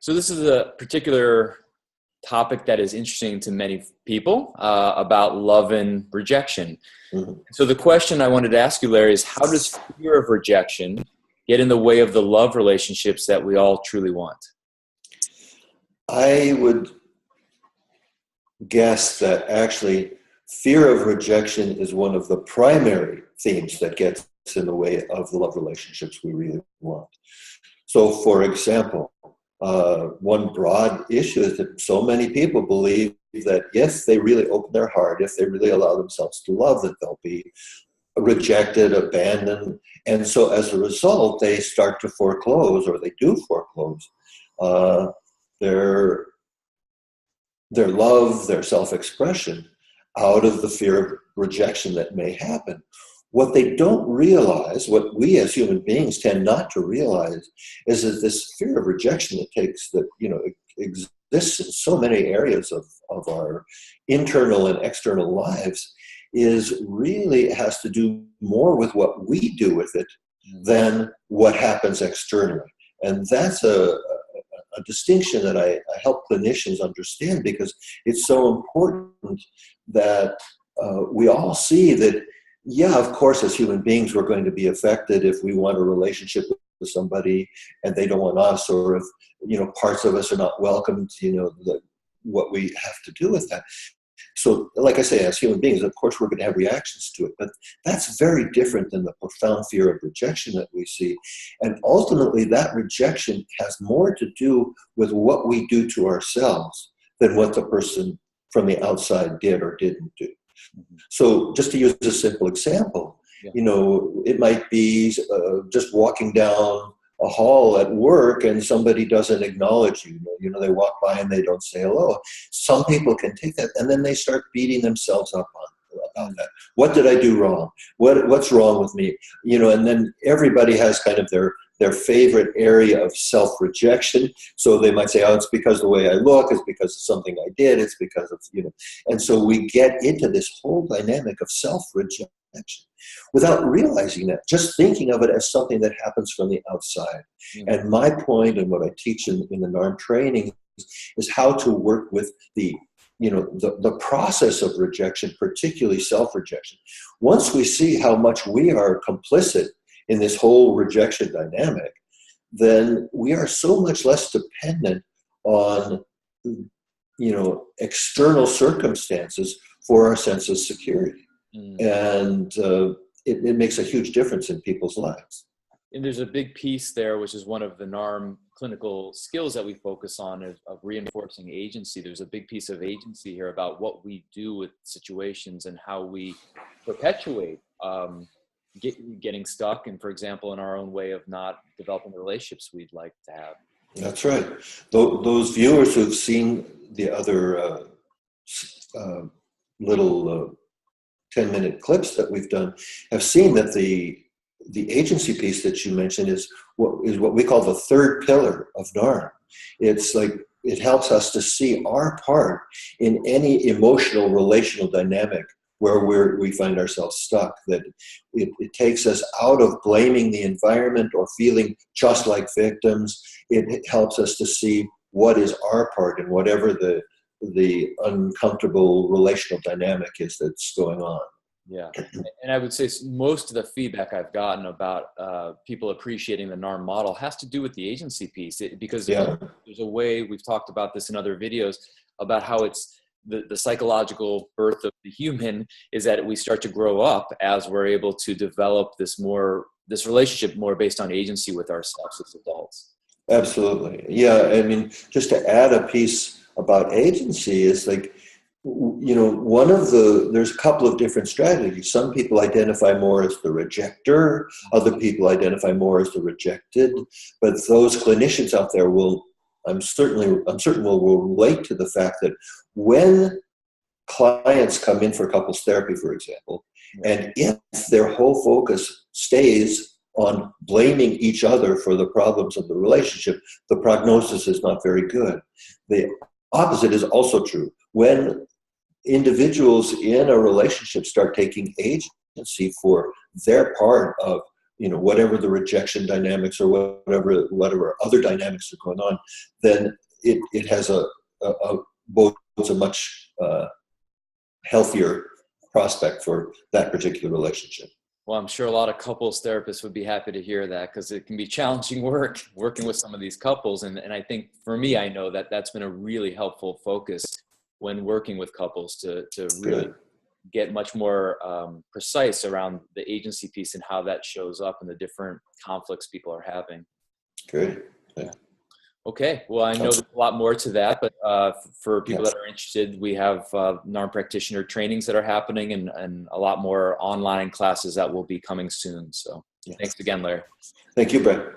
So this is a particular topic that is interesting to many people about love and rejection. Mm-hmm. So the question I wanted to ask you, Larry, is how does fear of rejection get in the way of the love relationships that we all truly want? I would guess that actually fear of rejection is one of the primary themes that gets in the way of the love relationships we really want. So, for example, one broad issue is that so many people believe that if they really open their heart, if they really allow themselves to love, that they'll be rejected, abandoned. And so as a result, they start to foreclose, or they do foreclose, their love, their self-expression out of the fear of rejection that may happen. What they don't realize, what we as human beings tend not to realize, is that this fear of rejection exists in so many areas of our internal and external lives has to do more with what we do with it than what happens externally. And that's a distinction that I help clinicians understand, because it's so important that we all see that, yeah, of course, as human beings, we're going to be affected if we want a relationship with somebody and they don't want us, or if, parts of us are not welcomed, what we have to do with that. So, like I say, as human beings, of course, we're going to have reactions to it, but that's very different than the profound fear of rejection that we see. And ultimately, that rejection has more to do with what we do to ourselves than what the person from the outside did or didn't do. Mm-hmm. So, just to use a simple example, it might be just walking down a hall at work and somebody doesn't acknowledge you. They walk by and they don't say hello. Some people can take that and then they start beating themselves up about that. What did I do wrong? What's wrong with me? And then everybody has kind of their favorite area of self-rejection. So they might say, oh, it's because of the way I look, it's because of something I did, it's because of, And so we get into this whole dynamic of self-rejection without realizing that, just thinking of it as something that happens from the outside. Mm-hmm. And my point, and what I teach in the NARM training, is how to work with the process of rejection, particularly self-rejection. Once we see how much we are complicit in this whole rejection dynamic, then we are so much less dependent on, external circumstances for our sense of security. And it makes a huge difference in people's lives. And there's a big piece there, which is one of the NARM clinical skills that we focus on of reinforcing agency. There's a big piece of agency here about what we do with situations and how we perpetuate getting stuck, and, for example, in our own way of not developing the relationships we'd like to have. That's right. Those viewers who've seen the other little 10-minute clips that we've done have seen that the agency piece that you mentioned is what we call the third pillar of NARM. It's like it helps us to see our part in any emotional relational dynamic where we find ourselves stuck, that it takes us out of blaming the environment or feeling just like victims. It helps us to see what is our part in whatever the uncomfortable relational dynamic is that's going on. Yeah. And I would say most of the feedback I've gotten about people appreciating the NARM model has to do with the agency piece, because there's a way, we've talked about this in other videos, about how it's the psychological birth of the human is that we start to grow up as we're able to develop this relationship more based on agency with ourselves as adults. Absolutely. Yeah. I mean, just to add a piece about agency is like, there's a couple of different strategies. Some people identify more as the rejector. Other people identify more as the rejected. But those clinicians out there I'm certain will relate to the fact that when clients come in for couples therapy, for example, and if their whole focus stays on blaming each other for the problems of the relationship, the prognosis is not very good. The opposite is also true. When individuals in a relationship start taking agency for their part of whatever the rejection dynamics or whatever other dynamics are going on, then it has both a much healthier prospect for that particular relationship. Well, I'm sure a lot of couples therapists would be happy to hear that, because it can be challenging working with some of these couples. And I think for me, I know that that's been a really helpful focus when working with couples to really get much more precise around the agency piece and how that shows up in the different conflicts people are having. Good. Yeah. Okay. Well, I know there's a lot more to that, but for people that are interested, we have NARM Practitioner Trainings that are happening and a lot more online classes that will be coming soon. So thanks again, Larry. Thank you, Brad.